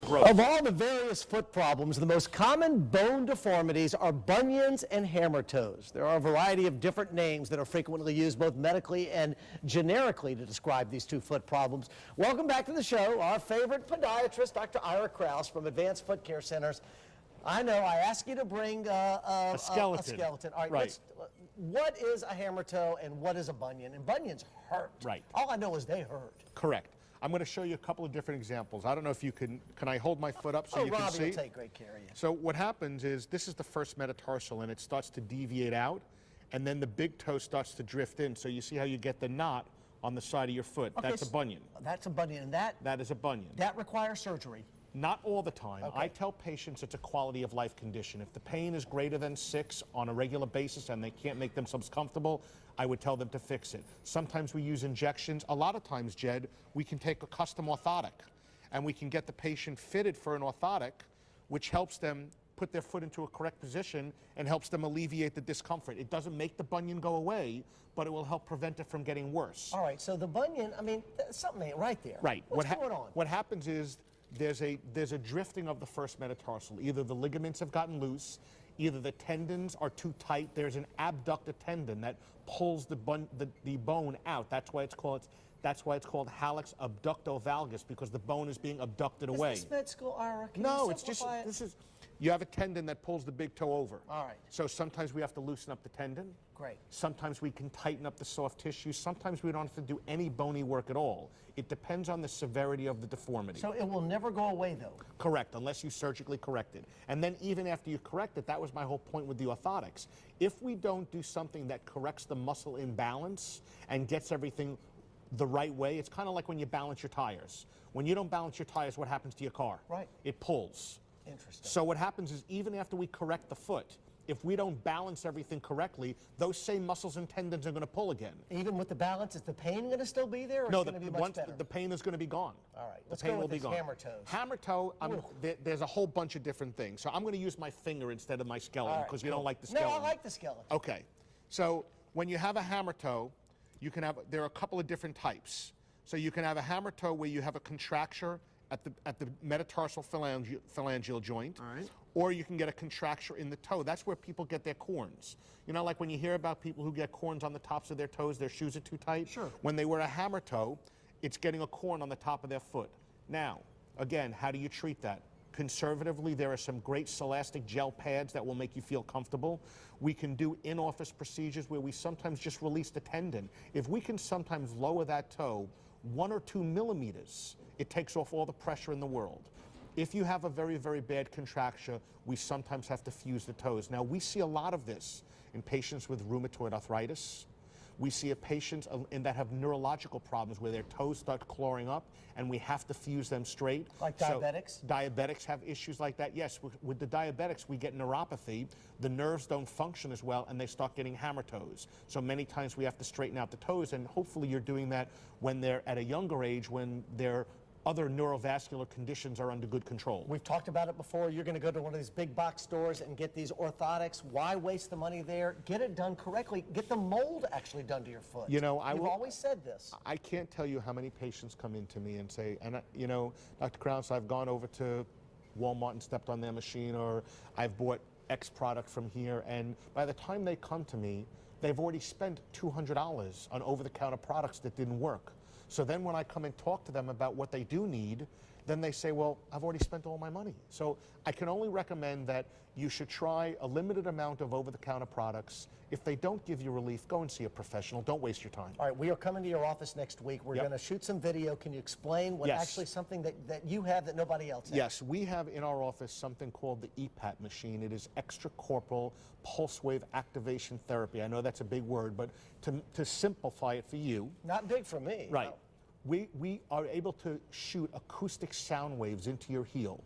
growth. Of all the various foot problems, the most common bone deformities are bunions and hammertoes. There are a variety of different names that are frequently used both medically and generically to describe these two foot problems. Welcome back to the show, our favorite podiatrist, Dr. Ira Kraus from Advanced Foot Care Centers. I know I asked you to bring a skeleton. All right, right. What is a hammertoe and what is a bunion? And bunions hurt. Right. All I know is they hurt. Correct. I'm going to show you a couple of different examples. I don't know if you can I hold my foot up so you can see? Robbie will take great care of you. So what happens is this is the first metatarsal and it starts to deviate out and then the big toe starts to drift in. So you see how you get the knot on the side of your foot. Okay, that's a bunion. That's a bunion. And that is a bunion. That requires surgery. Not all the time. Okay. I tell patients it's a quality of life condition. If the pain is greater than 6 on a regular basis and they can't make themselves comfortable, I would tell them to fix it. Sometimes we use injections. A lot of times, Jed, we can take a custom orthotic and we can get the patient fitted for an orthotic, which helps them put their foot into a correct position and helps them alleviate the discomfort. It doesn't make the bunion go away, but it will help prevent it from getting worse. All right, so the bunion, I mean, something ain't right there. Right. What's going on? What happens is there's a drifting of the first metatarsal. Either the ligaments have gotten loose, either the tendons are too tight. There's an abductor tendon that pulls the bone out. That's why it's called hallux abductovalgus, because the bone is being abducted away. Is this med school, Ira? No, it's just you have a tendon that pulls the big toe over. All right. So sometimes we have to loosen up the tendon. Great. Sometimes we can tighten up the soft tissue. Sometimes we don't have to do any bony work at all. It depends on the severity of the deformity. So it will never go away, though? Correct, unless you surgically correct it. And then even after you correct it, that was my whole point with the orthotics. If we don't do something that corrects the muscle imbalance and gets everything the right way, it's kind of like when you balance your tires. When you don't balance your tires, what happens to your car? Right. It pulls. Interesting. So what happens is even after we correct the foot, if we don't balance everything correctly, those same muscles and tendons are going to pull again. Even with the balance, is the pain going to still be there, or no, is it going to be much better? The pain is going to be gone. All right, let's go with this hammertoes. Hammertoe, there's a whole bunch of different things. So I'm going to use my finger instead of my skeleton because you don't like the skeleton. No, I like the skeleton. Okay. So when you have a hammertoe, there are a couple of different types. So you can have a hammertoe where you have a contracture at the metatarsal phalangeal joint, all right, or you can get a contracture in the toe. That's where people get their corns. You know, like when you hear about people who get corns on the tops of their toes, their shoes are too tight? Sure. When they wear a hammertoe, it's getting a corn on the top of their foot. Now, again, how do you treat that? Conservatively, there are some great Celastic gel pads that will make you feel comfortable. We can do in-office procedures where we sometimes just release the tendon. If we can sometimes lower that toe 1 or 2 millimeters, it takes off all the pressure in the world. If you have a very, very bad contracture, we sometimes have to fuse the toes. Now, we see a lot of this in patients with rheumatoid arthritis. We see patients that have neurological problems where their toes start clawing up and we have to fuse them straight. Like diabetics? So, diabetics have issues like that. Yes, with the diabetics, we get neuropathy. The nerves don't function as well and they start getting hammertoes. So many times we have to straighten out the toes, and hopefully you're doing that when they're at a younger age, when they're other neurovascular conditions are under good control. We've talked about it before. You're going to go to one of these big box stores and get these orthotics. Why waste the money there? Get it done correctly. Get the mold actually done to your foot. You know, You've always said this. I can't tell you how many patients come in to me and say, you know, Dr. Kraus, I've gone over to Walmart and stepped on their machine, or I've bought X product from here, and by the time they come to me, they've already spent $200 on over-the-counter products that didn't work. So then when I come and talk to them about what they do need, then they say, well, I've already spent all my money. So I can only recommend that you should try a limited amount of over-the-counter products. If they don't give you relief, go and see a professional. Don't waste your time. All right, we are coming to your office next week. We're going to shoot some video. Can you explain what actually something that you have that nobody else has? Yes, we have in our office something called the EPAT machine. It is extracorporeal pulse wave activation therapy. I know that's a big word, but to simplify it for you. Not big for me. Right. No. We are able to shoot acoustic sound waves into your heel,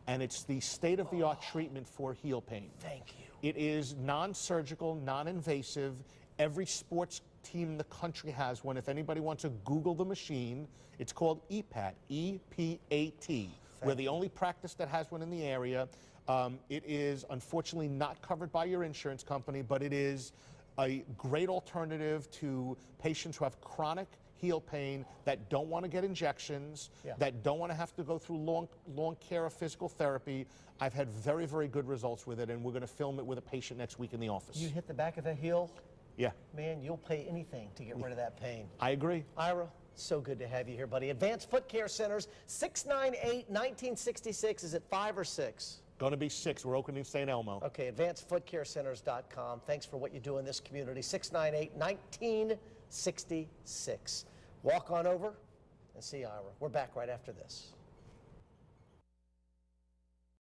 and it's the state-of-the-art treatment for heel pain. Thank you. It is non-surgical, non-invasive. Every sports team in the country has one. If anybody wants to Google the machine, it's called EPAT, E-P-A-T. We're the only practice that has one in the area. It is unfortunately not covered by your insurance company, but it is a great alternative to patients who have chronic heel pain, that don't want to get injections, Yeah. that don't want to have to go through long care of physical therapy. I've had very, very good results with it, and we're going to film it with a patient next week in the office. You hit the back of the heel, Yeah, man, you'll pay anything to get rid of that pain. I agree. Ira, so good to have you here, buddy. Advanced Foot Care Centers, 698-1966. Is it 5 or 6? Going to be 6. We're opening in St. Elmo. Okay, advancedfootcarecenters.com. Thanks for what you do in this community. 698-1966. Walk on over and see Ira. We're back right after this.